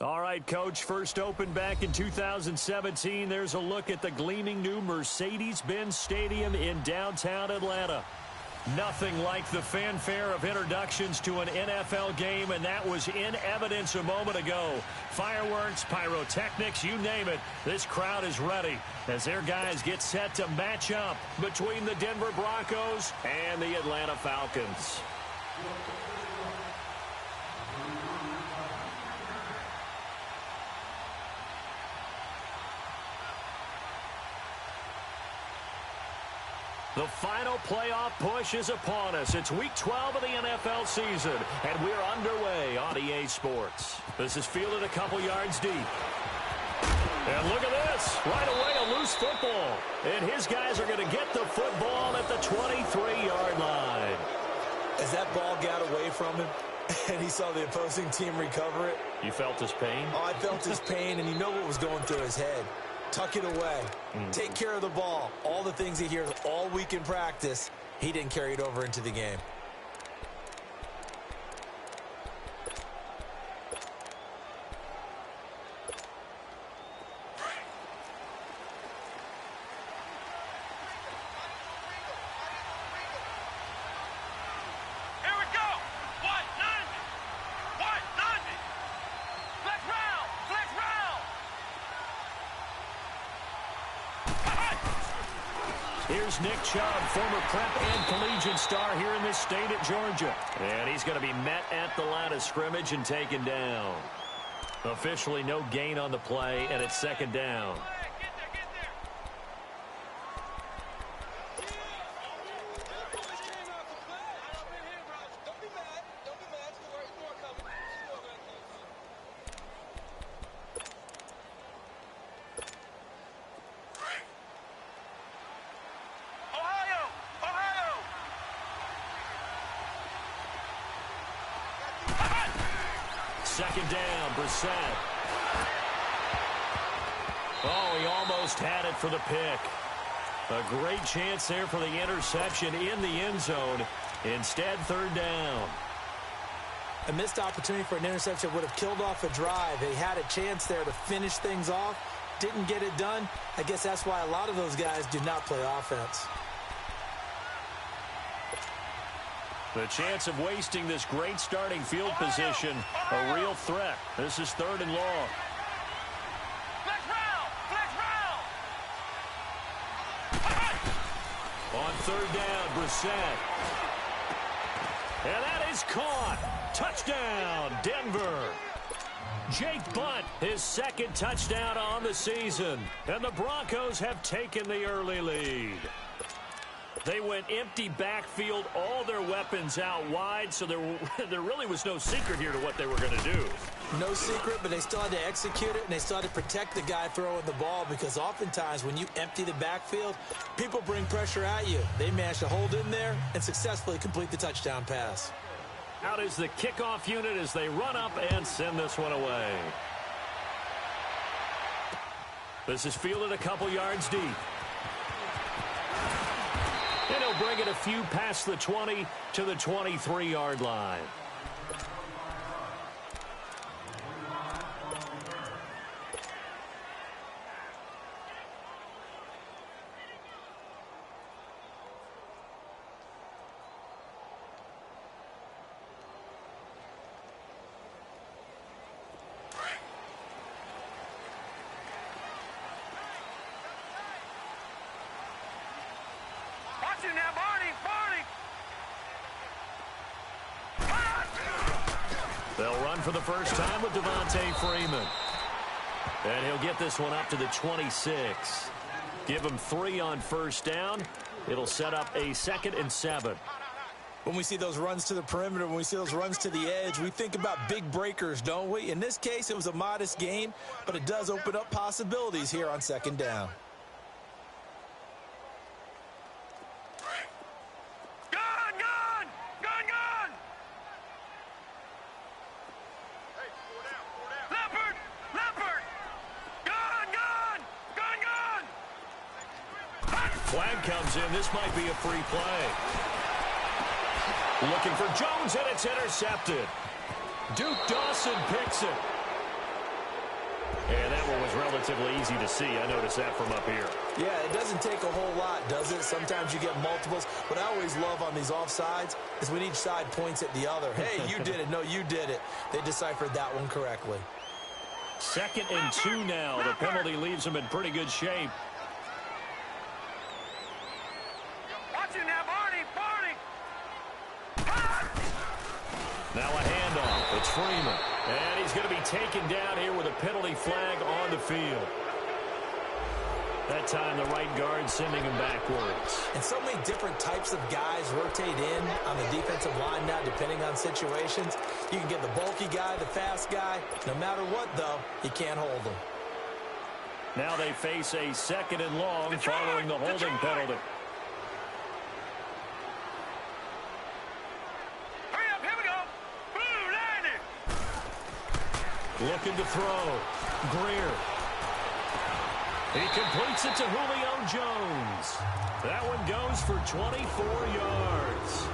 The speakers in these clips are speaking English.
All right, Coach, first opened back in 2017. There's a look at the gleaming new Mercedes-Benz Stadium in downtown Atlanta. Nothing like the fanfare of introductions to an NFL game, and that was in evidence a moment ago. Fireworks, pyrotechnics, you name it. This crowd is ready as their guys get set to match up between the Denver Broncos and the Atlanta Falcons. The final playoff push is upon us. It's Week 12 of the NFL season, and we're underway on EA Sports. This is fielded a couple yards deep. And look at this. Right away, a loose football. And his guys are going to get the football at the 23-yard line. As that ball got away from him, and he saw the opposing team recover it. You felt his pain? Oh, I felt his pain, and you know what was going through his head. Tuck it away. Take care of the ball. All the things he hears all week in practice, he didn't carry it over into the game. Here's Nick Chubb, former prep and collegiate star here in this state at Georgia. And he's going to be met at the line of scrimmage and taken down. Officially no gain on the play, and it's second down. Second down, Brissett. Oh, he almost had it for the pick. A great chance there for the interception in the end zone. Instead, third down. A missed opportunity for an interception would have killed off a drive. They had a chance there to finish things off. Didn't get it done. I guess that's why a lot of those guys do not play offense. The chance of wasting this great starting field position, a real threat. This is third and long. Flex route! On third down, Brissett. And that is caught. Touchdown, Denver. Jake Butt, his second touchdown on the season. And the Broncos have taken the early lead. They went empty backfield, all their weapons out wide, so there really was no secret here to what they were going to do. No secret, but they still had to execute it, and they still had to protect the guy throwing the ball, because oftentimes when you empty the backfield, people bring pressure at you. They managed to hold in there and successfully complete the touchdown pass. Out is the kickoff unit as they run up and send this one away. This is fielded a couple yards deep. And he'll bring it a few past the 20 to the 23-yard line. They'll run for the first time with Devontae Freeman. And he'll get this one up to the 26. Give him 3 on first down. It'll set up a 2nd and 7. When we see those runs to the perimeter, when we see those runs to the edge, we think about big breakers, don't we? In this case, it was a modest gain, but it does open up possibilities here on second down. Flag comes in. This might be a free play. Looking for Jones, and it's intercepted. Duke Dawson picks it. bubble was relatively easy to see. I noticed that from up here. Yeah, it doesn't take a whole lot, does it? Sometimes you get multiples. What I always love on these offsides is when each side points at the other. Hey, you did it. No, you did it. They deciphered that one correctly. 2nd and 2 now. The penalty leaves them in pretty good shape. Watch it now, Barney. Now a handoff. It's Freeman. And he's going to be taken down here with a penalty flag on the field. That time the right guard sending him backwards. And so many different types of guys rotate in on the defensive line now, depending on situations. You can get the bulky guy, the fast guy. No matter what, though, you can't hold them. Now they face a 2nd and long following the holding penalty. Hurry up, here we go. Blue, 90. Looking to throw. Greer. He completes it to Julio Jones. That one goes for 24 yards.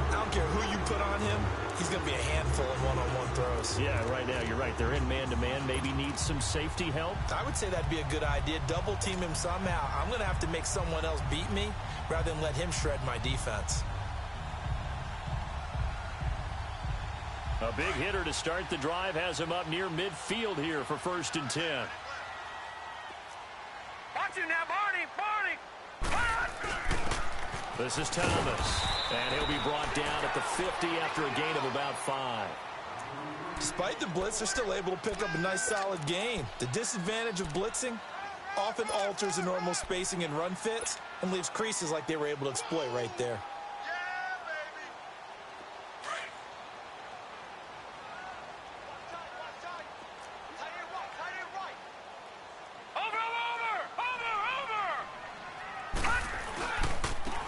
I don't care who you put on him. He's going to be a handful in one-on-one throws. Yeah, right now you're right. They're in man-to-man. Maybe needs some safety help. I would say that'd be a good idea. Double team him somehow. I'm going to have to make someone else beat me rather than let him shred my defense. A big hitter to start the drive has him up near midfield here for 1st and 10. Watch it now, Barney. This is Thomas, and he'll be brought down at the 50 after a gain of about 5. Despite the blitz, they're still able to pick up a nice solid gain. The disadvantage of blitzing often alters the normal spacing and run fits and leaves creases like they were able to exploit right there.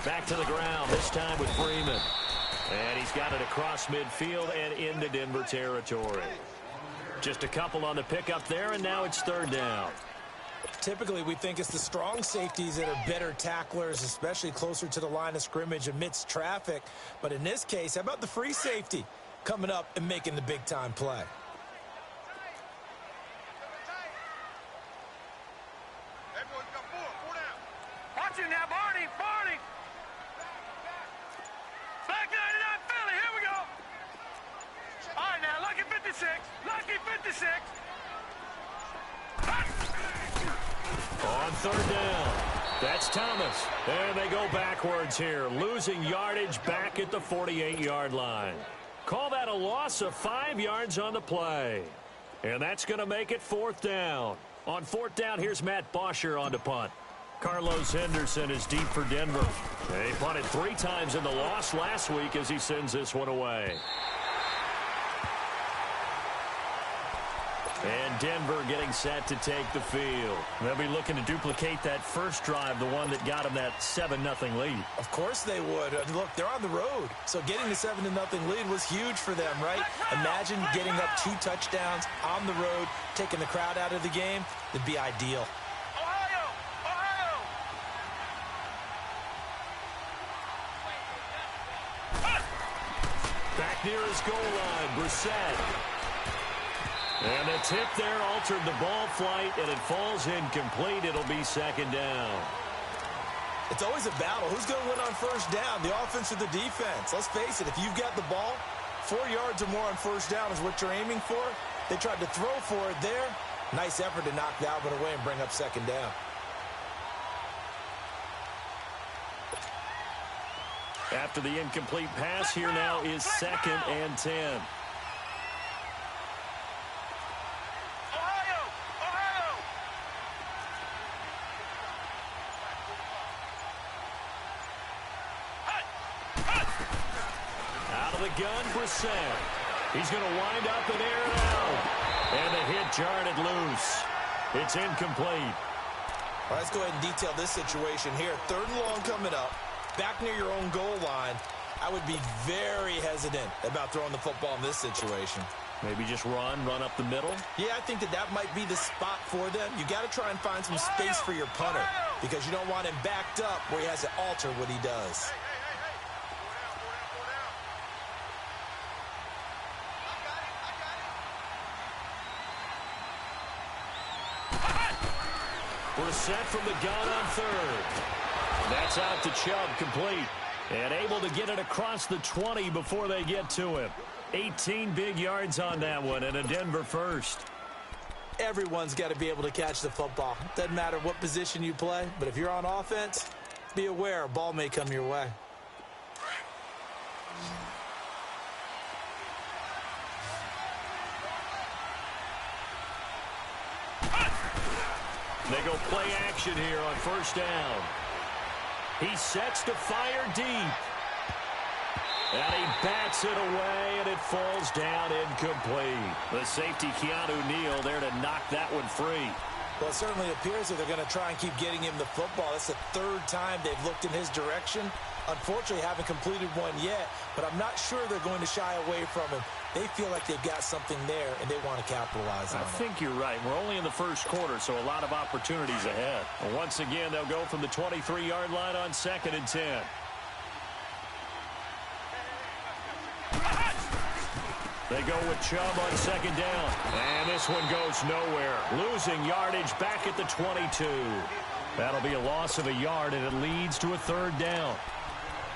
Back to the ground, this time with Freeman. And he's got it across midfield and into Denver territory. Just a couple on the pickup there, and now it's 3rd down. Typically, we think it's the strong safeties that are better tacklers, especially closer to the line of scrimmage amidst traffic. But in this case, how about the free safety coming up and making the big-time play? Watch it now, Barney. Black 99 Philly, here we go. All right, now, lucky 56. Lucky 56. On 3rd down, that's Thomas. And they go backwards here, losing yardage back at the 48-yard line. Call that a loss of 5 yards on the play. And that's going to make it 4th down. On 4th down, here's Matt Bosher on to punt. Carlos Henderson is deep for Denver. They punted 3 times in the loss last week as he sends this one away. And Denver getting set to take the field. They'll be looking to duplicate that first drive, the one that got them that 7-0 lead. Of course they would. Look, they're on the road. So getting the 7-0 lead was huge for them, right? Imagine getting up 2 touchdowns on the road, taking the crowd out of the game. It'd be ideal. Back near his goal line, Brissett. And the tip there altered the ball flight, and it falls incomplete. It'll be 2nd down. It's always a battle. Who's going to win on 1st down, the offense or the defense? Let's face it, if you've got the ball, 4 yards or more on 1st down is what you're aiming for. They tried to throw for it there. Nice effort to knock that one away and bring up 2nd down. After the incomplete pass, here now is 2nd and 10. Out of the gun, Brissett. He's going to wind up and air it out. And the hit jarred it loose. It's incomplete. All right, let's go ahead and detail this situation here. 3rd and long coming up. Back near your own goal line, I would be very hesitant about throwing the football in this situation. Maybe just run up the middle? Yeah, I think that might be the spot for them. You got to try and find some space for your punter because you don't want him backed up where he has to alter what he does. Brissett from the gun on third. That's out to Chubb, complete. And able to get it across the 20 before they get to him. 18 big yards on that one, and a Denver first. Everyone's got to be able to catch the football. Doesn't matter what position you play, but if you're on offense, be aware a ball may come your way. They go play action here on first down. He sets to fire deep. And he bats it away, and it falls down incomplete. The safety, Keanu Neal, there to knock that one free. Well, it certainly appears that they're going to try and keep getting him the football. That's the third time they've looked in his direction. Unfortunately, haven't completed one yet, but I'm not sure they're going to shy away from him. They feel like they've got something there, and they want to capitalize on it. I think you're right. We're only in the first quarter, so a lot of opportunities ahead. And once again, they'll go from the 23-yard line on 2nd and 10. They go with Chubb on 2nd down. And this one goes nowhere. Losing yardage back at the 22. That'll be a loss of a yard, and it leads to a 3rd down.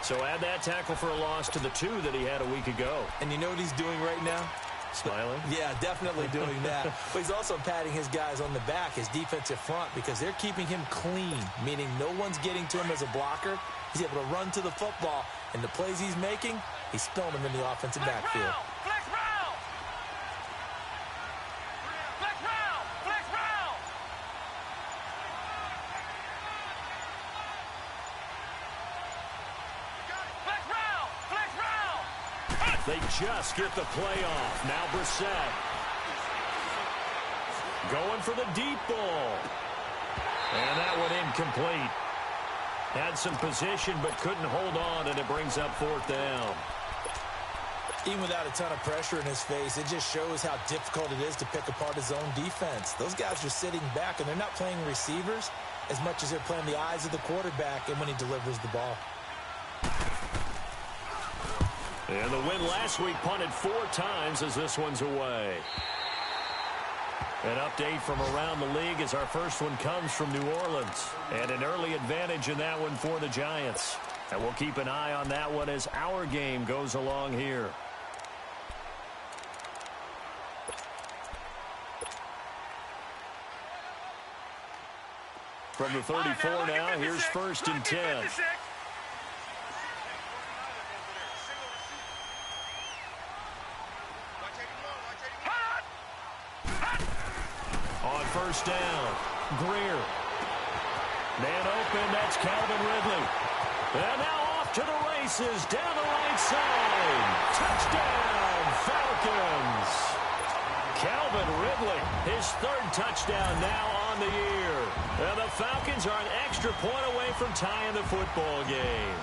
So add that tackle for a loss to the 2 that he had a week ago. And you know what he's doing right now? Smiling? Yeah, definitely doing that. But he's also patting his guys on the back, his defensive front, because they're keeping him clean, meaning no one's getting to him as a blocker. He's able to run to the football, and the plays he's making, he's spilling them in the offensive backfield. Flex round! Flex round! Flex round! Flex round! Flex round! They just get the play off. Now Brissett. Going for the deep ball. And that one incomplete. Had some position but couldn't hold on, and it brings up 4th down. Even without a ton of pressure in his face, it just shows how difficult it is to pick apart his own defense. Those guys are sitting back, and they're not playing receivers as much as they're playing the eyes of the quarterback and when he delivers the ball. And the win last week punted 4 times as this one's away. An update from around the league as our first one comes from New Orleans. And an early advantage in that one for the Giants. And we'll keep an eye on that one as our game goes along here. From the 34 now, here's 1st and 10. On first down, Greer. Man open, that's Calvin Ridley. And now off to the races, down the right side. Touchdown, Falcons. Calvin Ridley, his 3rd touchdown now on the year. And the Falcons are an extra point away from tying the football game.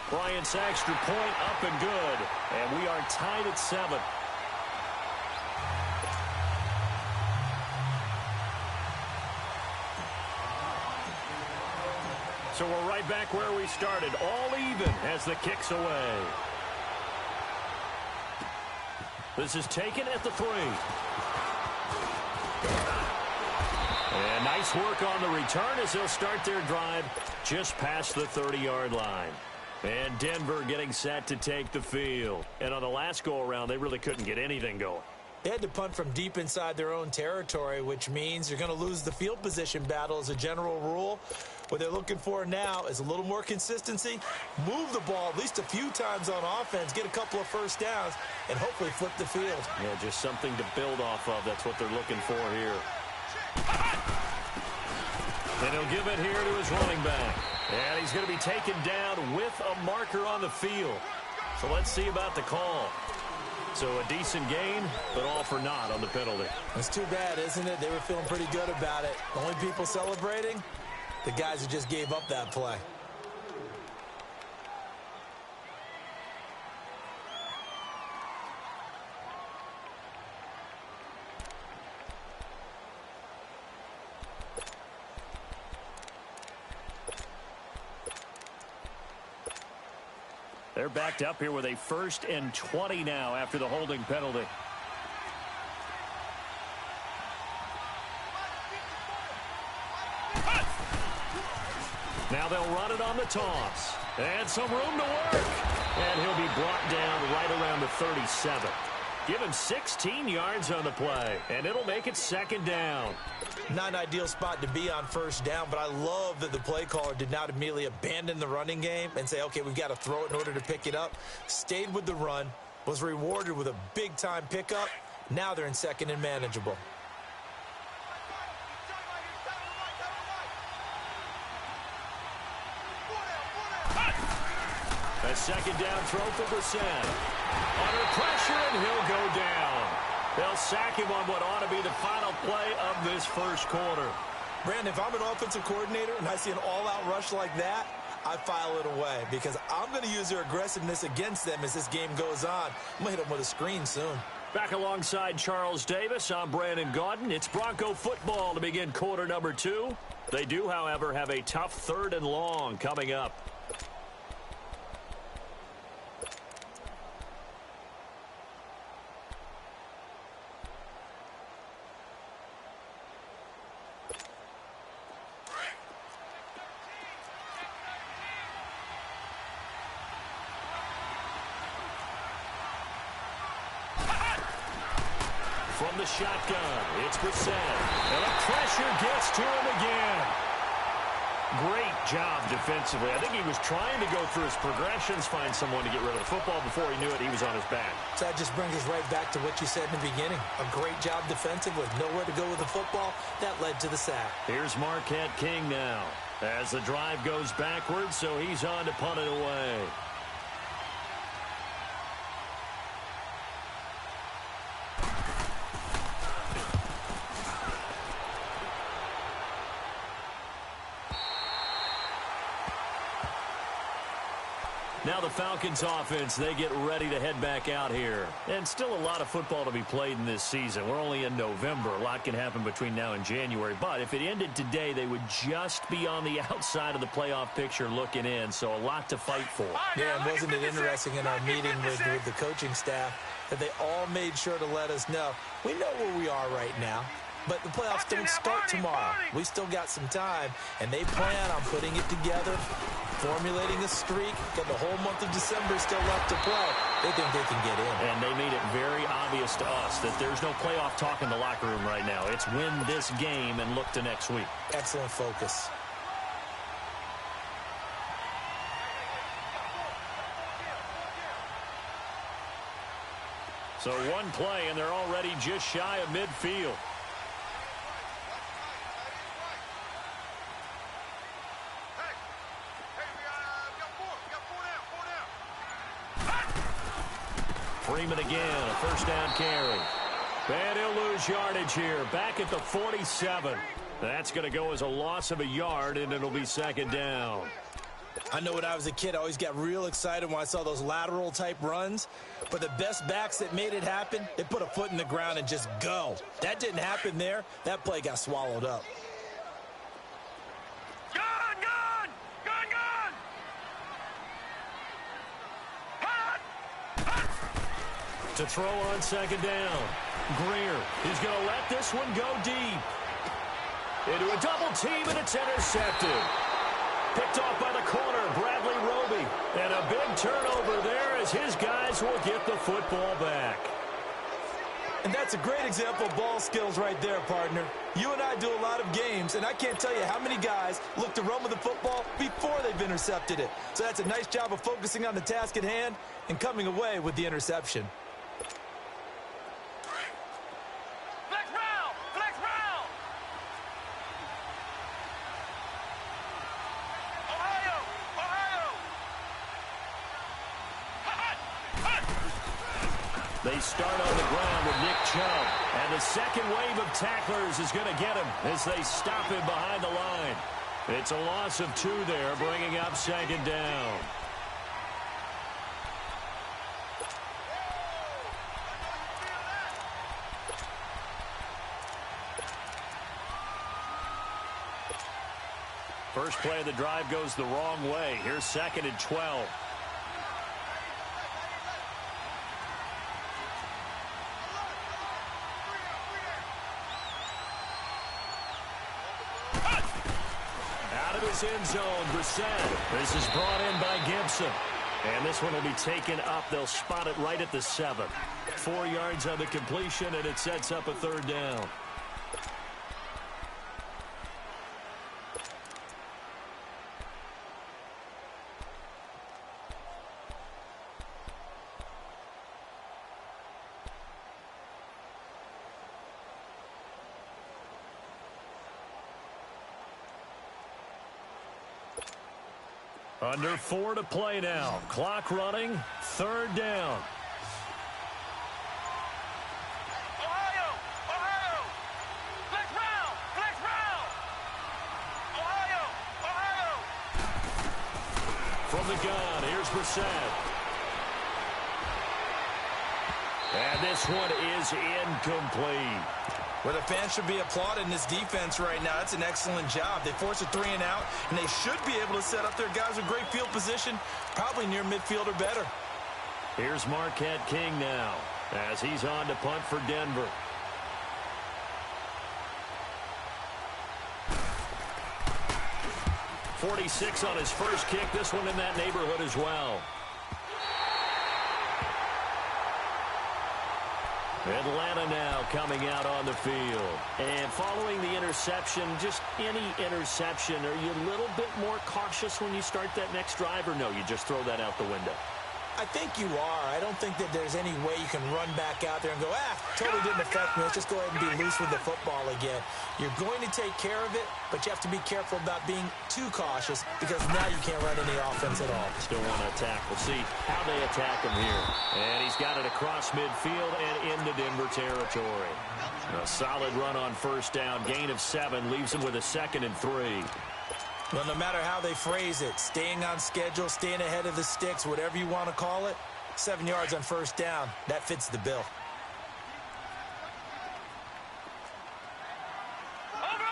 Bryant's extra point up and good. And we are tied at 7. So we're right back where we started. All even as the kick's away. This is taken at the 3. And nice work on the return as they'll start their drive just past the 30-yard line. And Denver getting set to take the field. And on the last go-around, they really couldn't get anything going. They had to punt from deep inside their own territory, which means you're going to lose the field position battle as a general rule. What they're looking for now is a little more consistency, move the ball at least a few times on offense, get a couple of first downs, and hopefully flip the field. Yeah, just something to build off of. That's what they're looking for here. And he'll give it here to his running back. And he's going to be taken down with a marker on the field. So let's see about the call. So a decent gain, but all for naught on the penalty. It's too bad, isn't it? They were feeling pretty good about it. The only people celebrating, the guys who just gave up that play. They're backed up here with a 1st and 20 now after the holding penalty. Now they'll run it on the toss. And some room to work. And he'll be brought down right around the 37. Give him 16 yards on the play. And it'll make it 2nd down. Not an ideal spot to be on 1st down, but I love that the play caller did not immediately abandon the running game and say, okay, we've got to throw it in order to pick it up. Stayed with the run, was rewarded with a big-time pickup. Now they're in 2nd and manageable. A 2nd down throw for Brissett. Under pressure, and he'll go down. They'll sack him on what ought to be the final play of this 1st quarter. Brandon, if I'm an offensive coordinator and I see an all-out rush like that, I file it away because I'm going to use their aggressiveness against them as this game goes on. I'm going to hit them with a screen soon. Back alongside Charles Davis, I'm Brandon Gaudin. It's Bronco football to begin quarter number 2. They do, however, have a tough 3rd and long coming up. From the shotgun, it's Brissett. And the pressure gets to him again. Great job defensively. I think he was trying to go through his progressions, find someone to get rid of the football. Before he knew it, he was on his back. So that just brings us right back to what you said in the beginning. A great job defensively. Nowhere to go with the football. That led to the sack. Here's Marquette King now. As the drive goes backwards, so he's on to punt it away. Now the Falcons offense, they get ready to head back out here. And still a lot of football to be played in this season. We're only in November. A lot can happen between now and January. But if it ended today, they would just be on the outside of the playoff picture looking in. So a lot to fight for. Yeah, and wasn't it interesting in our meeting with the coaching staff that they all made sure to let us know, we know where we are right now. But the playoffs don't start tomorrow. We still got some time, and they plan on putting it together, formulating a streak, got the whole month of December still left to play. They think they can get in. And they made it very obvious to us that there's no playoff talk in the locker room right now. It's win this game and look to next week. Excellent focus. So one play, and they're already just shy of midfield. Freeman again, a 1st down carry. And he'll lose yardage here, back at the 47. That's going to go as a loss of a yard, and it'll be 2nd down. I know when I was a kid, I always got real excited when I saw those lateral-type runs. But the best backs that made it happen, they put a foot in the ground and just go. That didn't happen there. That play got swallowed up. To throw on 2nd down. Greer, he's going to let this one go deep. Into a double team, and it's intercepted. Picked off by the corner, Bradley Roby. And a big turnover there as his guys will get the football back. And that's a great example of ball skills right there, partner. You and I do a lot of games, and I can't tell you how many guys look to run with the football before they've intercepted it. So that's a nice job of focusing on the task at hand and coming away with the interception. They start on the ground with Nick Chubb. And the second wave of tacklers is going to get him as they stop him behind the line. It's a loss of 2 there, bringing up 2nd down. First play of the drive goes the wrong way. Here's 2nd and 12. his end zone. Brissett. This is brought in by Gibson. And this one will be taken up. They'll spot it right at the 7. 4 yards on the completion, and it sets up a third down. Under 4 to play now. Clock running. Third down. Ohio! Ohio! Flex round! Flex round! Ohio! Ohio! From the gun, here's Brissett. And this one is incomplete. Well, the fans should be applauding this defense right now. It's an excellent job. They force a 3-and-out, and they should be able to set up their guys with great field position, probably near midfield or better. Here's Marquette King now as he's on to punt for Denver. .46 on his first kick. This one in that neighborhood as well. Atlanta now coming out on the field. And following the interception, just any interception, are you a little bit more cautious when you start that next drive, or no, you just throw that out the window? I think you are. I don't think that there's any way you can run back out there and go, totally didn't affect me. Let's just go ahead and be loose with the football again. You're going to take care of it, but you have to be careful about being too cautious because now you can't run any offense at all. Still want to attack. We'll see how they attack him here. And he's got it across midfield and into Denver territory. A solid run on first down. Gain of 7 leaves him with a 2nd and 3. Well, no matter how they phrase it, staying on schedule, staying ahead of the sticks, whatever you want to call it, 7 yards on first down, that fits the bill. Over!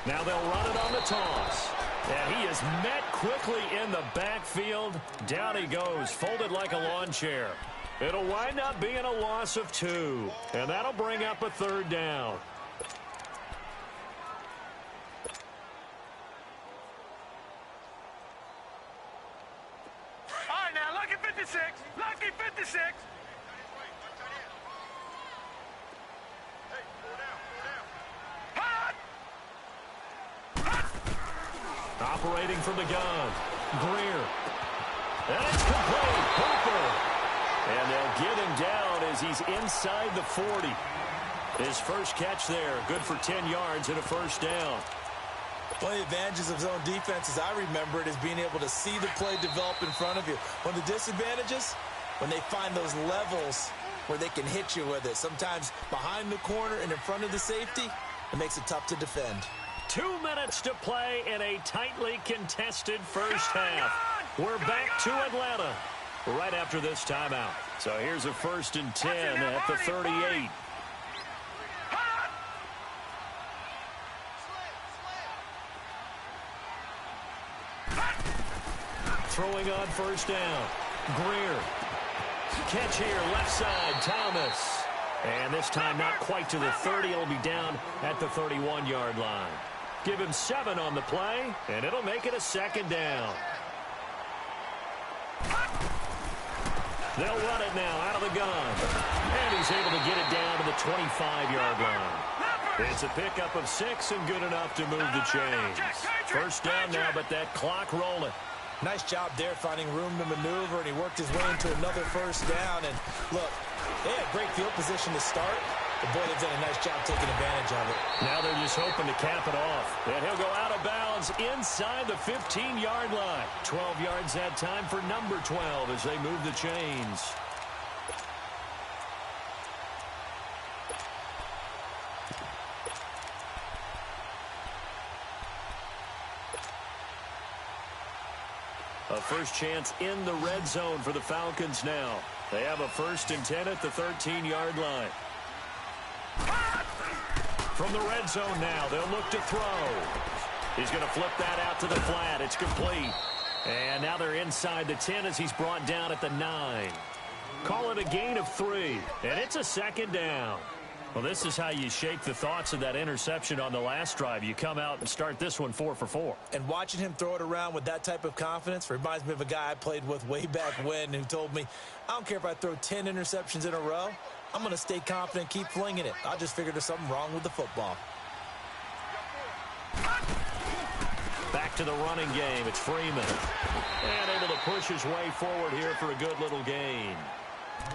Now they'll run it on the toss. And he is met quickly in the backfield. Down he goes, folded like a lawn chair. It'll wind up being a loss of 2. And that'll bring up a third down. All right, now, lucky 56. Lucky 56. Operating from the gun. Greer. And it's complete. Hooper. And they'll get him down as he's inside the 40. His first catch there. Good for 10 yards and a first down. One of the advantages of zone defense, as I remember it, is being able to see the play develop in front of you. One of the disadvantages, when they find those levels where they can hit you with it. Sometimes behind the corner and in front of the safety, it makes it tough to defend. 2 minutes to play in a tightly contested first half. We're back to Atlanta right after this timeout. So here's a 1st and 10 at the 38. Throwing on first down. Greer. Catch here, left side, Thomas. And this time not quite to the 30. It'll be down at the 31-yard line. Give him 7 on the play, and it'll make it a 2nd down. They'll run it now out of the gun. And he's able to get it down to the 25-yard line. It's a pickup of 6 and good enough to move the chains. First down now, but that clock rolling. Nice job there finding room to maneuver, and he worked his way into another first down. And look, they had great field position to start, but boy, they've done a nice job taking advantage of it. Now they're just hoping to cap it off. And he'll go out of bounds inside the 15-yard line. 12 yards that time for number 12 as they move the chains. A first chance in the red zone for the Falcons now. They have a 1st and 10 at the 13-yard line. From the red zone now, they'll look to throw. He's going to flip that out to the flat. It's complete. And now they're inside the 10 as he's brought down at the 9. Call it a gain of 3, and it's a 2nd down. Well, this is how you shake the thoughts of that interception on the last drive. You come out and start this one 4 for 4. And watching him throw it around with that type of confidence reminds me of a guy I played with way back when who told me, I don't care if I throw 10 interceptions in a row. I'm going to stay confident, keep flinging it. I just figured there's something wrong with the football. Back to the running game. It's Freeman. And able to push his way forward here for a good little gain.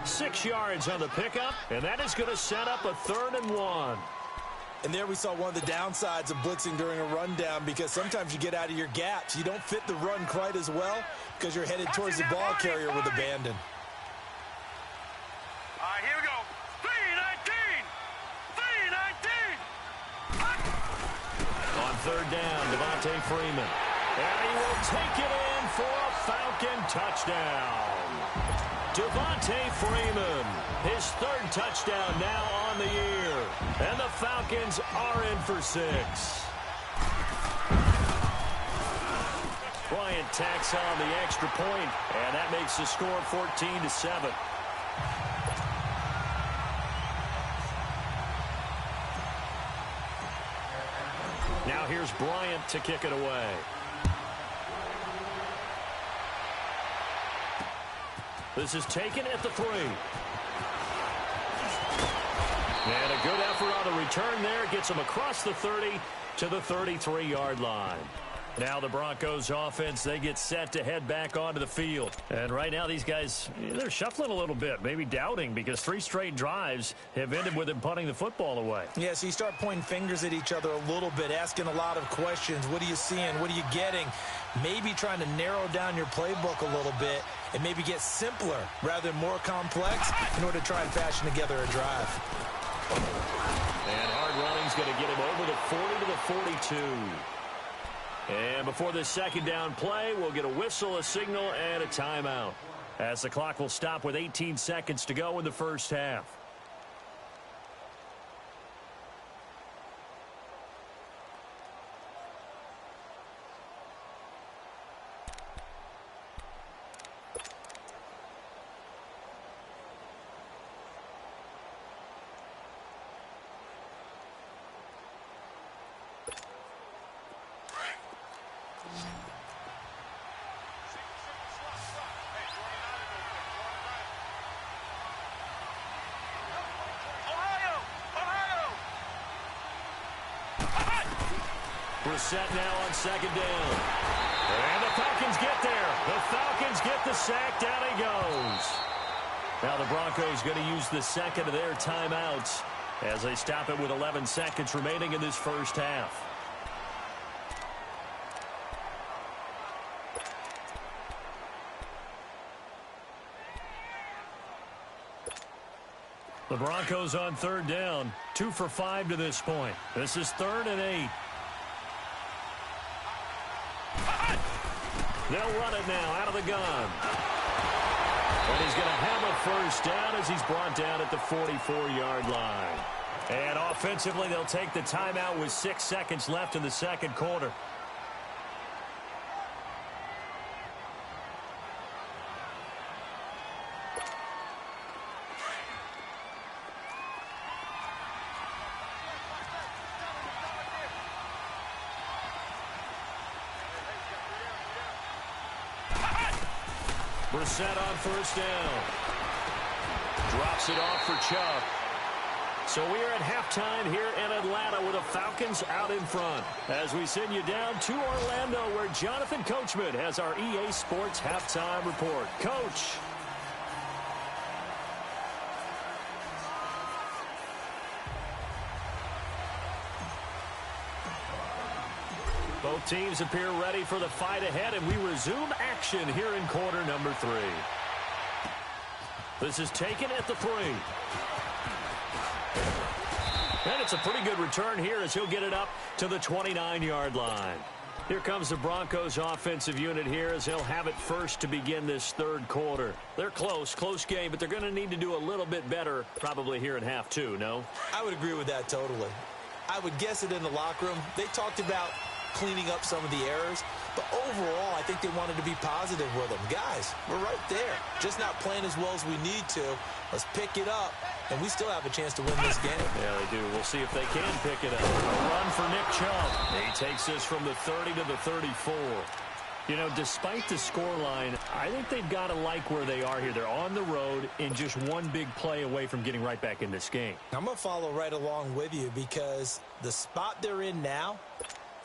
6 yards on the pickup, and that is going to set up a 3rd and 1. And there we saw one of the downsides of blitzing during a rundown, because sometimes you get out of your gaps. You don't fit the run quite as well because you're headed towards the ball carrier with abandon. All right, here we go. 3-19. 3-19. On 3rd down, Devontae Freeman. And he will take it in for a Falcon touchdown. Devontae Freeman, his 3rd touchdown now on the year. And the Falcons are in for 6. Bryant tacks on the extra point, and that makes the score 14-7. Now here's Bryant to kick it away. This is taken at the 3. And a good effort on the return there. Gets him across the 30 to the 33-yard line. Now the Broncos offense, they get set to head back onto the field. And right now these guys, they're shuffling a little bit, maybe doubting, because 3 straight drives have ended with them punting the football away. Yeah, so you start pointing fingers at each other a little bit, asking a lot of questions. What are you seeing? What are you getting? Maybe trying to narrow down your playbook a little bit and maybe get simpler rather than more complex in order to try and fashion together a drive. And hard running's going to get him over the 40 to the 42. And before this 2nd down play, we'll get a whistle, a signal, and a timeout, as the clock will stop with 18 seconds to go in the first half. Set now on 2nd down. And the Falcons get there. The Falcons get the sack. Down he goes. Now the Broncos going to use the 2nd of their timeouts as they stop it with 11 seconds remaining in this first half. The Broncos on 3rd down. 2 for 5 to this point. This is 3rd and 8. They'll run it now out of the gun. And he's going to have a 1st down as he's brought down at the 44-yard line. And offensively, they'll take the timeout with 6 seconds left in the 2nd quarter. Brissett on 1st down. Drops it off for Chubb. So we're at halftime here in Atlanta with the Falcons out in front. As we send you down to Orlando, where Jonathan Coachman has our EA Sports halftime report. Coach. Both teams appear ready for the fight ahead, and we resume action here in quarter number 3. This is taken at the 3. And it's a pretty good return here as he'll get it up to the 29-yard line. Here comes the Broncos offensive unit here as they'll have it first to begin this 3rd quarter. They're close game, but they're going to need to do a little bit better probably here in half 2, no? I would agree with that totally. I would guess it in the locker room. They talked about cleaning up some of the errors. But overall, I think they wanted to be positive with them. Guys, we're right there. Just not playing as well as we need to. Let's pick it up, and we still have a chance to win this game. Yeah, they do. We'll see if they can pick it up. A run for Nick Chubb. He takes this from the 30 to the 34. You know, despite the scoreline, I think they've got to like where they are here. They're on the road and just one big play away from getting right back in this game. I'm going to follow right along with you because the spot they're in now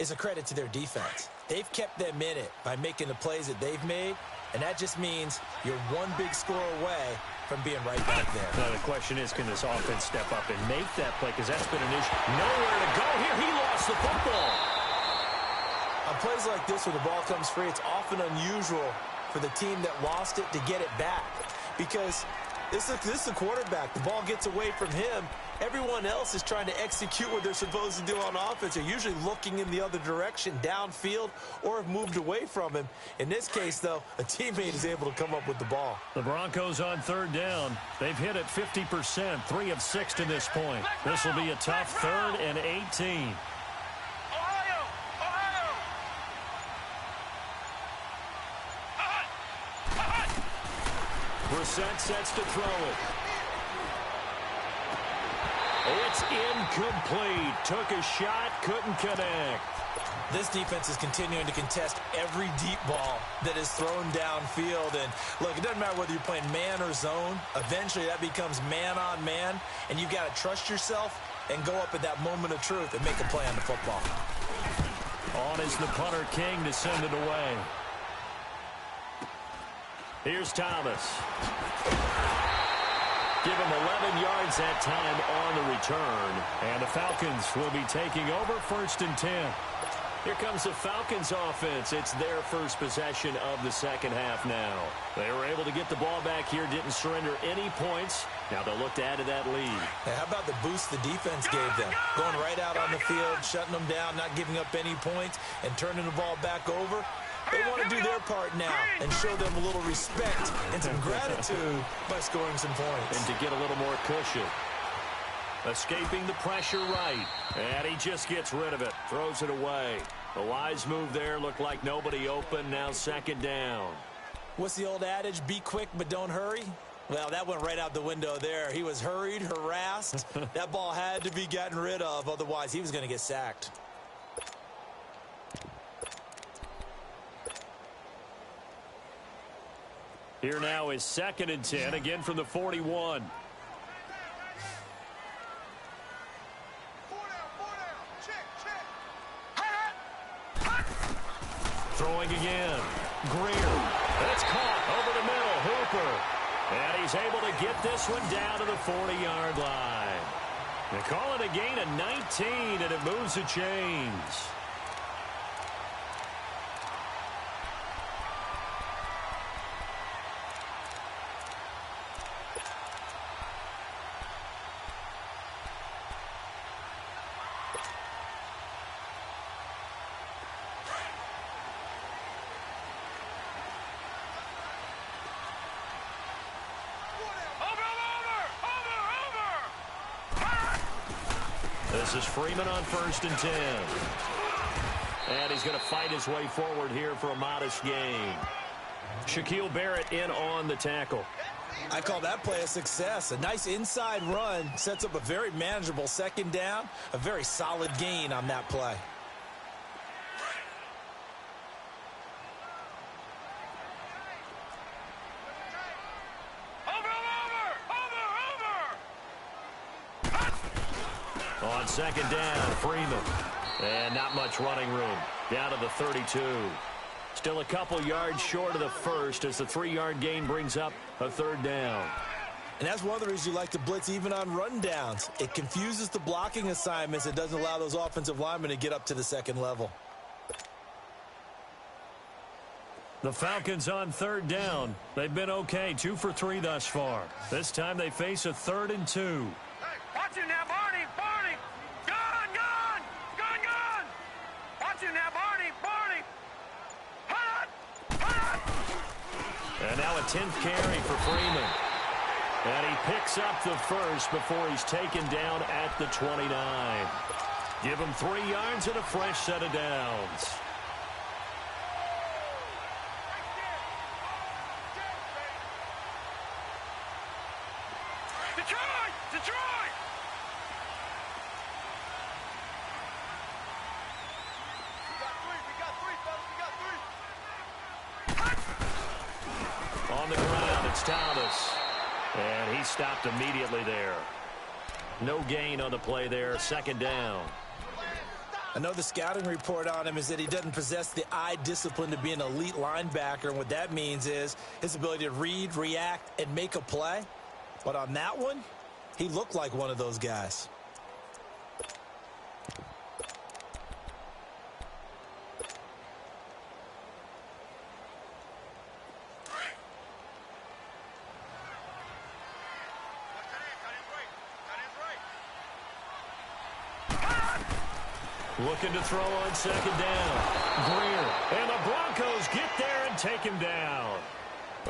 is a credit to their defense. They've kept them in it by making the plays that they've made, and that just means you're one big score away from being right back there. Now, the question is, can this offense step up and make that play? Because that's been an issue. Nowhere to go here. He lost the football. On plays like this where the ball comes free, it's often unusual for the team that lost it to get it back. Because this is the quarterback. The ball gets away from him. Everyone else is trying to execute what they're supposed to do on offense. They're usually looking in the other direction, downfield, or have moved away from him. In this case, though, a teammate is able to come up with the ball. The Broncos on third down. They've hit it 50%, 3 of 6 to this point. This will be a tough 3rd and 18. Brissett sets to throw it. It's incomplete. Took a shot, couldn't connect. This defense is continuing to contest every deep ball that is thrown downfield. And look, it doesn't matter whether you're playing man or zone. Eventually that becomes man on man, and you've got to trust yourself and go up at that moment of truth and make a play on the football. On is the punter King to send it away. Here's Thomas. Give him 11 yards that time on the return. And the Falcons will be taking over 1st and 10. Here comes the Falcons offense. It's their first possession of the second half now. They were able to get the ball back here, didn't surrender any points. Now they'll look to add to that lead. Hey, how about the boost the defense gave them? Going right out on the field, shutting them down, not giving up any points, and turning the ball back over. They want to do their part now and show them a little respect and some gratitude by scoring some points. And to get a little more cushion. Escaping the pressure right. And he just gets rid of it. Throws it away. The wise move there. Looked like nobody open. Now 2nd down. What's the old adage? Be quick, but don't hurry. Well, that went right out the window there. He was hurried, harassed. That ball had to be gotten rid of. Otherwise, he was going to get sacked. Here now is 2nd and 10, again from the 41. Throwing again. Greer. That's caught over the middle. Hooper. And he's able to get this one down to the 40-yard line. They call it a gain of 19, and it moves the chains. This is Freeman on 1st and 10. And he's going to fight his way forward here for a modest gain. Shaquille Barrett in on the tackle. I call that play a success. A nice inside run sets up a very manageable 2nd down. A very solid gain on that play. On 2nd down, Freeman. And not much running room. Down to the 32. Still a couple yards short of the first as the 3-yard gain brings up a 3rd down. And that's one of the reasons you like to blitz even on run downs. It confuses the blocking assignments. It doesn't allow those offensive linemen to get up to the 2nd level. The Falcons on 3rd down. They've been okay, 2 for 3 thus far. This time they face a 3rd and 2. Hey, watch it now, Barney, Barney. Gone, gone, gone, gone. Watch it now, Barney, Barney. Hot, hot. And now a 10th carry for Freeman. And he picks up the first before he's taken down at the 29. Give him 3 yards and a fresh set of downs. Detroit! Detroit! We got three, fellas. We got three. On the ground, it's Thomas. And he stopped immediately there. No gain on the play there. Second down. I know the scouting report on him is that he doesn't possess the eye discipline to be an elite linebacker. And what that means is his ability to read, react, and make a play. But on that one, he looked like one of those guys. Looking to throw on second down. Greer. And the Broncos get there and take him down.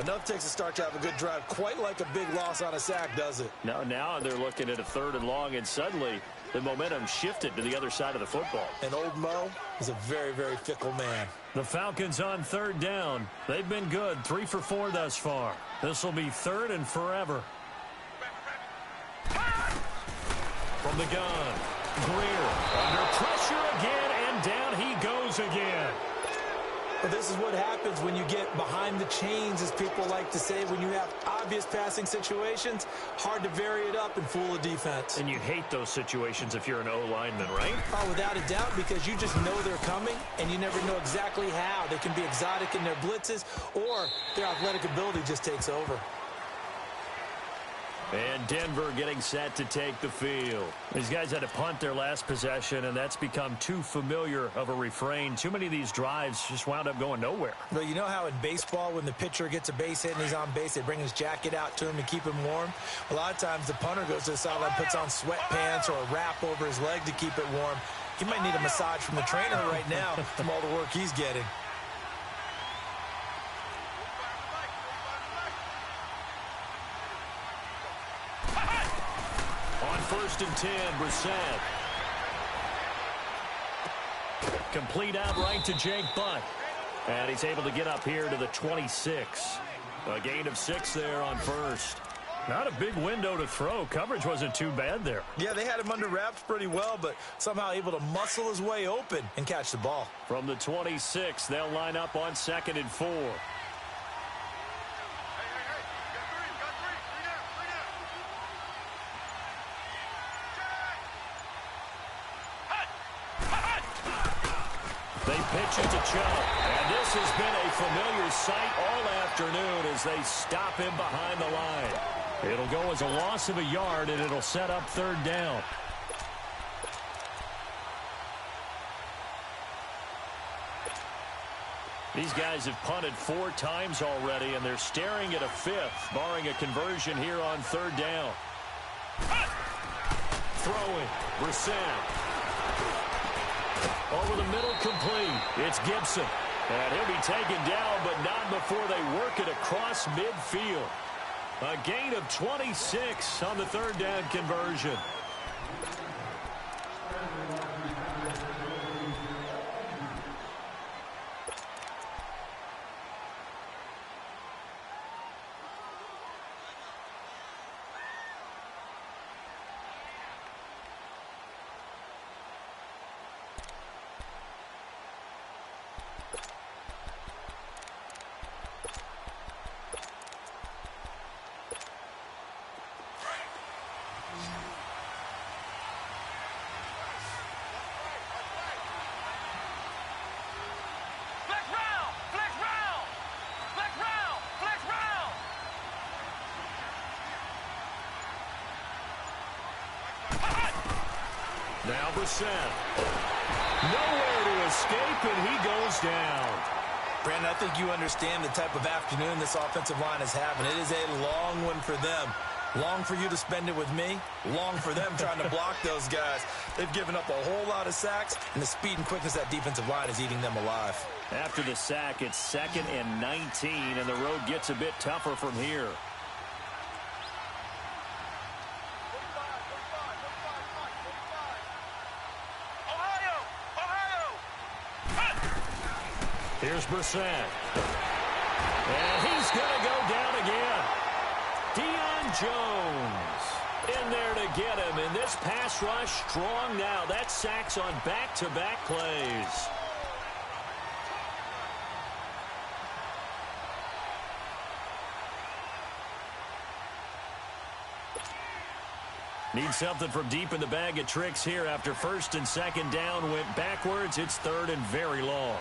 Enough takes a start to have a good drive. Quite like a big loss on a sack, does it? Now they're looking at a 3rd and long, and suddenly the momentum shifted to the other side of the football. And old Mo is a very, very fickle man. The Falcons on 3rd down. They've been good, 3 for 4 thus far. This will be 3rd and forever. From the gun, Greer under pressure again, and down he goes again. But this is what happens when you get behind the chains, as people like to say. When you have obvious passing situations, hard to vary it up and fool a defense. And you hate those situations if you're an O-lineman, right? Oh, without a doubt, because you just know they're coming, and you never know exactly how. They can be exotic in their blitzes, or their athletic ability just takes over. And Denver getting set to take the field. These guys had to punt their last possession, and that's become too familiar of a refrain. Too many of these drives just wound up going nowhere. Well, you know how in baseball, when the pitcher gets a base hit and he's on base, they bring his jacket out to him to keep him warm? A lot of times the punter goes to the sideline, puts on sweatpants or a wrap over his leg to keep it warm. He might need a massage from the trainer right now from all the work he's getting. On 1st and 10, Brissett. Complete outright to Jake Butt. And he's able to get up here to the 26. A gain of 6 there on 1st. Not a big window to throw. Coverage wasn't too bad there. Yeah, they had him under wraps pretty well, but somehow able to muscle his way open and catch the ball. From the 26, they'll line up on 2nd and 4. They pitch it to Chubb, and this has been a familiar sight all afternoon as they stop him behind the line. It'll go as a loss of a yard, and it'll set up 3rd down. These guys have punted 4 times already, and they're staring at a 5th, barring a conversion here on 3rd down. Throwing, Brissett. Over the middle, complete. It's Gibson. And he'll be taken down, but not before they work it across midfield. A gain of 26 on the 3rd down conversion. Now Brissett. Nowhere to escape, and he goes down. Brandon, I think you understand the type of afternoon this offensive line is having. It is a long one for them. Long for you to spend it with me. Long for them trying to block those guys. They've given up a whole lot of sacks, and the speed and quickness of that defensive line is eating them alive. After the sack, it's 2nd and 19, and the road gets a bit tougher from here. Here's Brissett. And he's going to go down again. Deion Jones. to get him, and this pass rush strong now. That's sacks on back-to-back plays. Need something from deep in the bag of tricks here after first and second down went backwards. It's third and very long.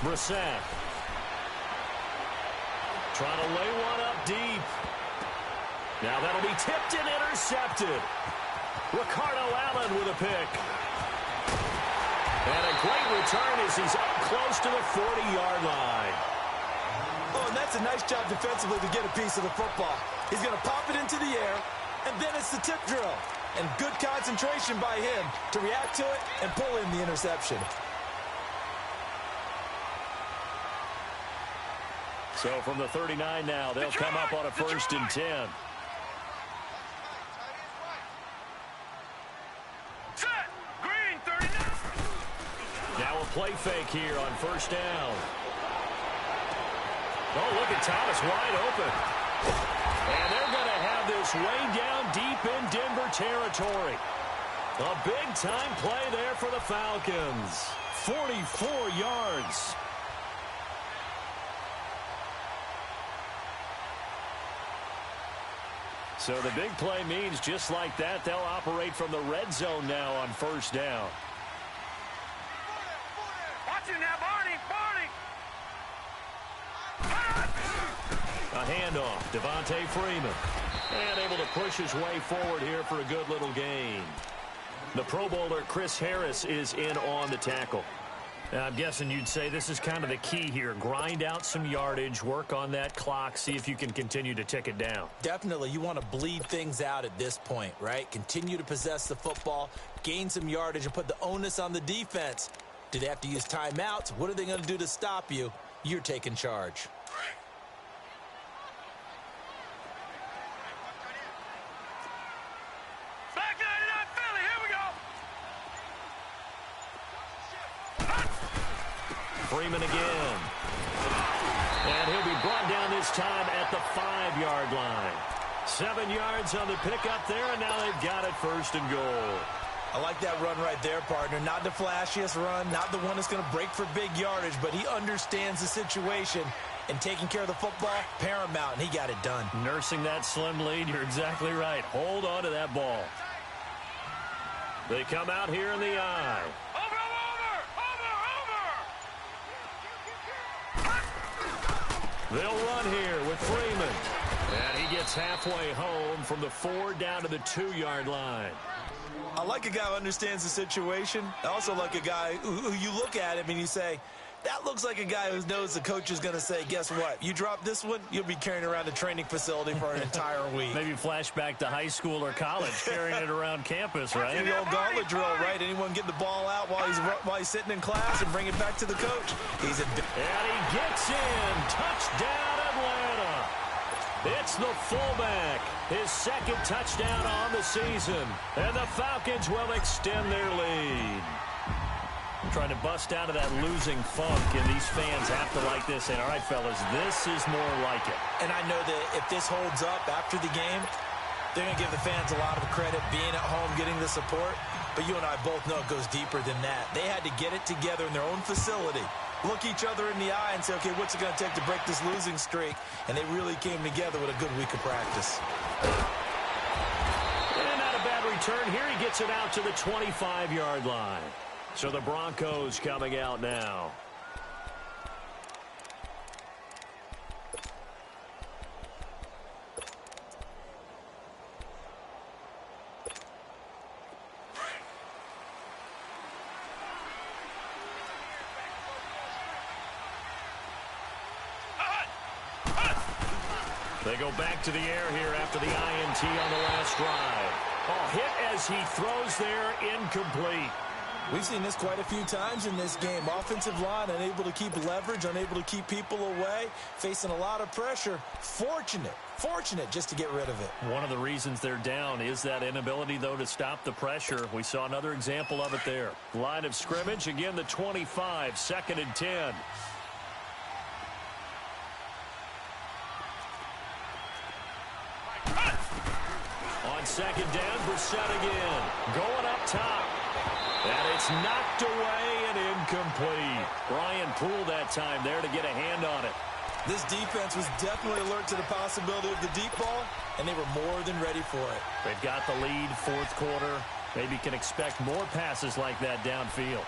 Brissett. Trying to lay one up deep. Now that'll be tipped and intercepted. Ricardo Allen with a pick. And a great return as he's up close to the 40-yard line. Oh, and that's a nice job defensively to get a piece of the football. He's going to pop it into the air, and then it's the tip drill. And good concentration by him to react to it and pull in the interception. So from the 39 now, they'll come up on a first and 10. Set. Green, 39. Now a play fake here on first down. Oh, look at Thomas wide open. And they're going to have this way down deep in Denver territory. A big-time play there for the Falcons. 44 yards. So the big play means just like that, they'll operate from the red zone now on first down. Watch it now, Barney, Barney. A handoff, Devontae Freeman. And able to push his way forward here for a good little gain. The Pro Bowler Chris Harris is in on the tackle. Now, I'm guessing you'd say this is kind of the key here. Grind out some yardage, work on that clock, see if you can continue to tick it down. Definitely, you want to bleed things out at this point, right? Continue to possess the football, gain some yardage, and put the onus on the defense. Do they have to use timeouts? What are they going to do to stop you? You're taking charge. Back 99 Philly, here we go. Freeman again. And he'll be brought down this time at the 5-yard line. 7 yards on the pickup there, and now they've got it first and goal. I like that run right there, partner. Not the flashiest run, not the one that's going to break for big yardage, but he understands the situation, and taking care of the football, paramount, and he got it done. Nursing that slim lead, you're exactly right. Hold on to that ball. They come out here in the eye. They'll run here with Freeman. And he gets halfway home from the 4 down to the 2-yard line. I like a guy who understands the situation. I also like a guy who you look at him and you say, that looks like a guy who knows the coach is going to say, guess what? You drop this one, you'll be carrying around a training facility for an entire week. Maybe flashback to high school or college, carrying it around campus, right? The old gauntlet drill, right? Anyone get the ball out while he's sitting in class and bring it back to the coach. And he gets in. Touchdown, Atlanta. It's the fullback. His second touchdown on the season. And the Falcons will extend their lead. Trying to bust out of that losing funk, and these fans have to like this. And all right, fellas, this is more like it. And I know that if this holds up after the game, they're going to give the fans a lot of credit, being at home, getting the support. But you and I both know it goes deeper than that. They had to get it together in their own facility, look each other in the eye and say, okay, what's it going to take to break this losing streak? And they really came together with a good week of practice. And not a bad return here. He gets it out to the 25-yard line. So the Broncos coming out now. They go back to the air here after the INT on the last drive. Oh, hit as he throws there, incomplete. We've seen this quite a few times in this game. Offensive line unable to keep leverage, unable to keep people away, facing a lot of pressure. Fortunate Fortunate just to get rid of it. One of the reasons they're down is that inability, though, to stop the pressure. We saw another example of it there. Line of scrimmage, again, the 25, 2nd and 10. On 2nd down, Brissett again. Going up top. And it's knocked away and incomplete. Brian Poole that time there to get a hand on it. This defense was definitely alert to the possibility of the deep ball, and they were more than ready for it. They've got the lead, 4th quarter. Maybe can expect more passes like that downfield.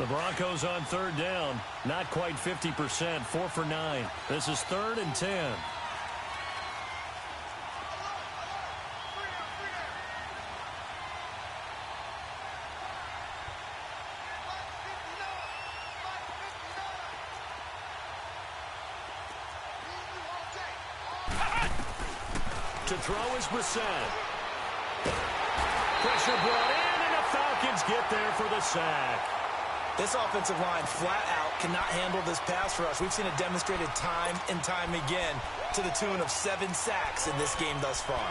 The Broncos on 3rd down. Not quite 50%, 4 for 9. This is 3rd and 10. To throw is Brissett. Pressure brought in, and the Falcons get there for the sack. This offensive line flat out cannot handle this pass rush. We've seen it demonstrated time and time again to the tune of 7 sacks in this game thus far.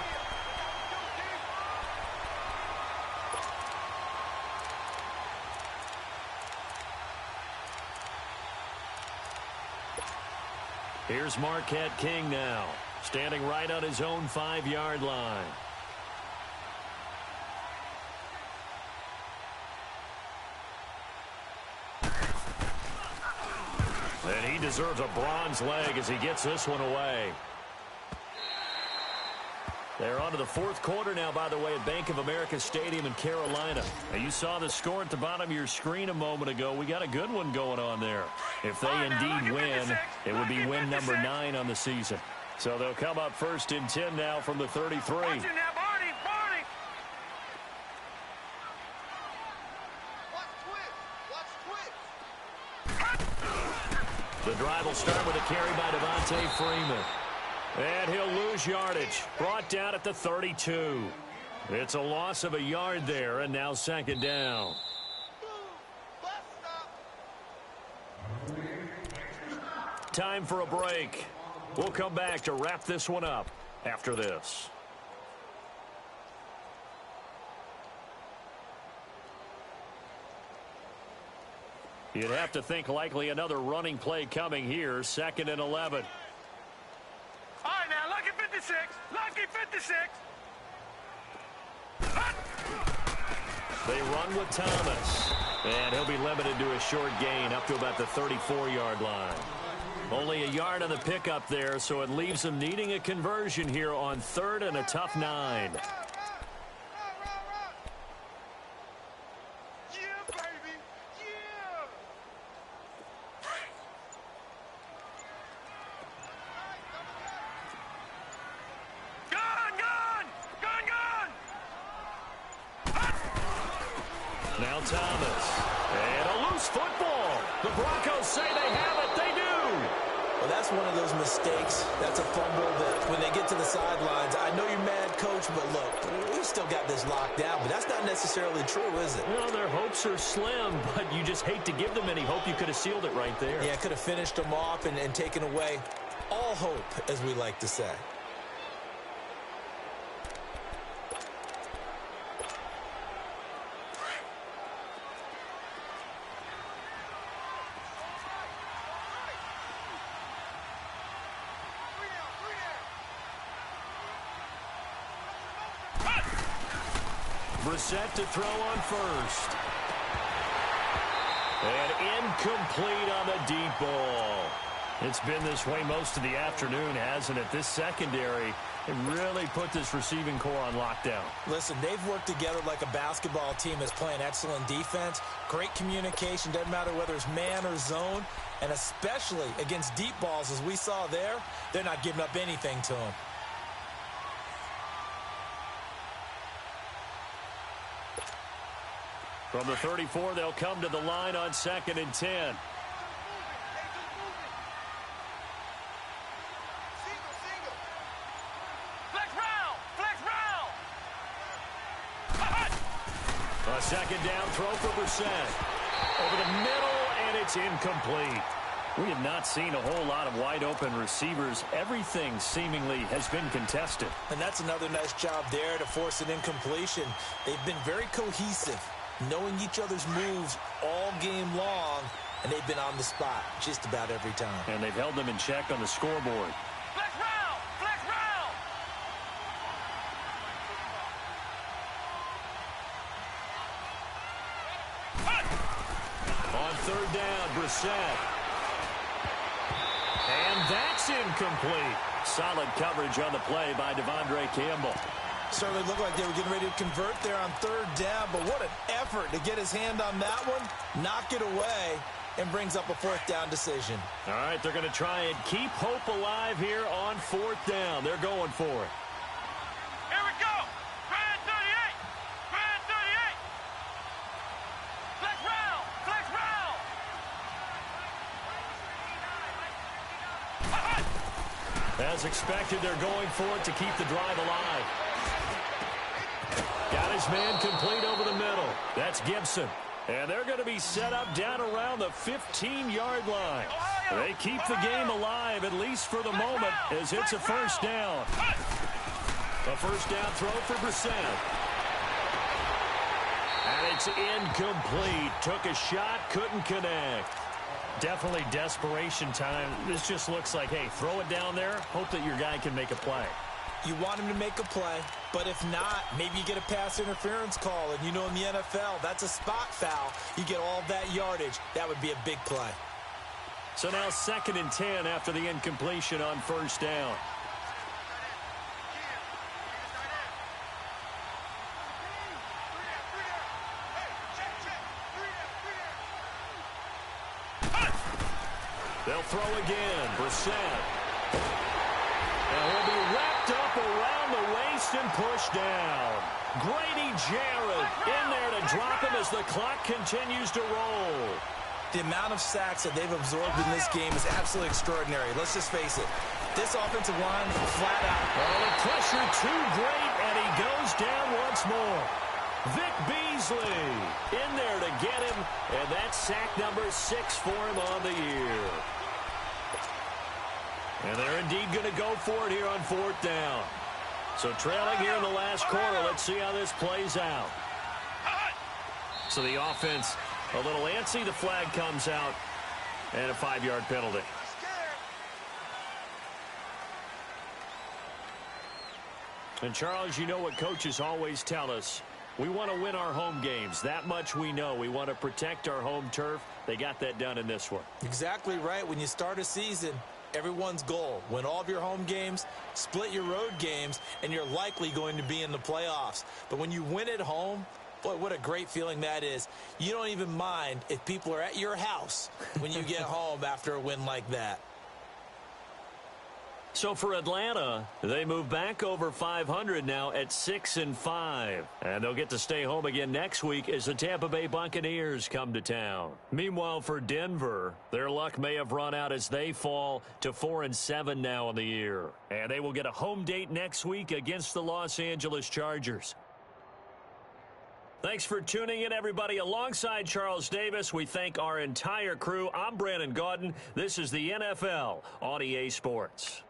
Here's Marquette King now, standing right on his own 5-yard line. And he deserves a bronze leg as he gets this one away. They're on to the 4th quarter now, by the way, at Bank of America Stadium in Carolina. Now, you saw the score at the bottom of your screen a moment ago. We got a good one going on there. If they indeed win, it would be win number 9 on the season. So they'll come up 1st and 10 now from the 33. The drive will start with a carry by Devontae Freeman. And he'll lose yardage. Brought down at the 32. It's a loss of a yard there, and now 2nd down. Time for a break. We'll come back to wrap this one up after this. You'd have to think likely another running play coming here. 2nd and 11. All right, now, lucky 56. Lucky 56. They run with Thomas. And he'll be limited to a short gain up to about the 34-yard line. Only a yard on the pickup there, so it leaves them needing a conversion here on 3rd and a tough 9. Now Thomas. And a loose football. The Broncos say they have it. They do. Well, that's one of those mistakes. That's a fumble that when they get to the sidelines, I know you're mad, Coach, but look, we've still got this locked down. But that's not necessarily true, is it? Well, their hopes are slim, but you just hate to give them any hope. You could have sealed it right there. Yeah, could have finished them off and taken away all hope, as we like to say. Brissett to throw on 1st. And incomplete on the deep ball. It's been this way most of the afternoon, hasn't it? This secondary, it really put this receiving core on lockdown. Listen, they've worked together like a basketball team that's playing excellent defense. Great communication, doesn't matter whether it's man or zone. And especially against deep balls, as we saw there, they're not giving up anything to them. From the 34, they'll come to the line on 2nd and 10. A 2nd down throw for Brissett. Over the middle And it's incomplete. We have not seen a whole lot of wide-open receivers. Everything seemingly has been contested. And that's another nice job there to force an incompletion. They've been very cohesive, knowing each other's moves all game long, and they've been on the spot just about every time. And they've held them in check on the scoreboard. Flex round! Flex round! On third down, Brissett. And that's incomplete. Solid coverage on the play by Devondre Campbell. Certainly looked like they were getting ready to convert there on third down, but what an effort to get his hand on that one, knock it away, and brings up a fourth down decision. All right, they're going to try and keep hope alive here on fourth down. They're going for it. Here we go! Grand 38! Grand 38! Flex round! Flex round! As expected, they're going for it to keep the drive alive. Got his man complete over the middle. That's Gibson. And they're going to be set up down around the 15-yard line. They keep the game alive, at least for the moment, as it's a first down. A first down throw for Brissett. And it's incomplete. Took a shot, couldn't connect. Definitely desperation time. This just looks like, hey, throw it down there, hope that your guy can make a play. You want him to make a play, but if not, maybe you get a pass interference call, and you know in the NFL, that's a spot foul. You get all that yardage. That would be a big play. So now 2nd and 10 after the incompletion on first down. They'll throw again. Brissett. And he'll be wrapped up around the waist and pushed down. Grady Jarrett in there to drop him as the clock continues to roll. The amount of sacks that they've absorbed in this game is absolutely extraordinary. Let's just face it. This offensive line, flat out. Oh, the pressure too great, and he goes down once more. Vic Beasley in there to get him, and that's sack number 6 for him on the year. And they're indeed going to go for it here on fourth down. So trailing here in the last quarter, let's see how this plays out. So the offense a little antsy. The flag comes out, and a 5-yard penalty. And Charles, you know what coaches always tell us. We want to win our home games. That much we know. We want to protect our home turf. They got that done in this one. Exactly right. When you start a season, everyone's goal, win all of your home games, split your road games, and you're likely going to be in the playoffs. But when you win at home, boy, what a great feeling that is. You don't even mind if people are at your house when you get home after a win like that. So for Atlanta, they move back over 500 now at 6-5. And they'll get to stay home again next week as the Tampa Bay Buccaneers come to town. Meanwhile, for Denver, their luck may have run out as they fall to 4-7 now in the year. And they will get a home date next week against the Los Angeles Chargers. Thanks for tuning in, everybody. Alongside Charles Davis, we thank our entire crew. I'm Brandon Gaudin. This is the NFL on EA Sports.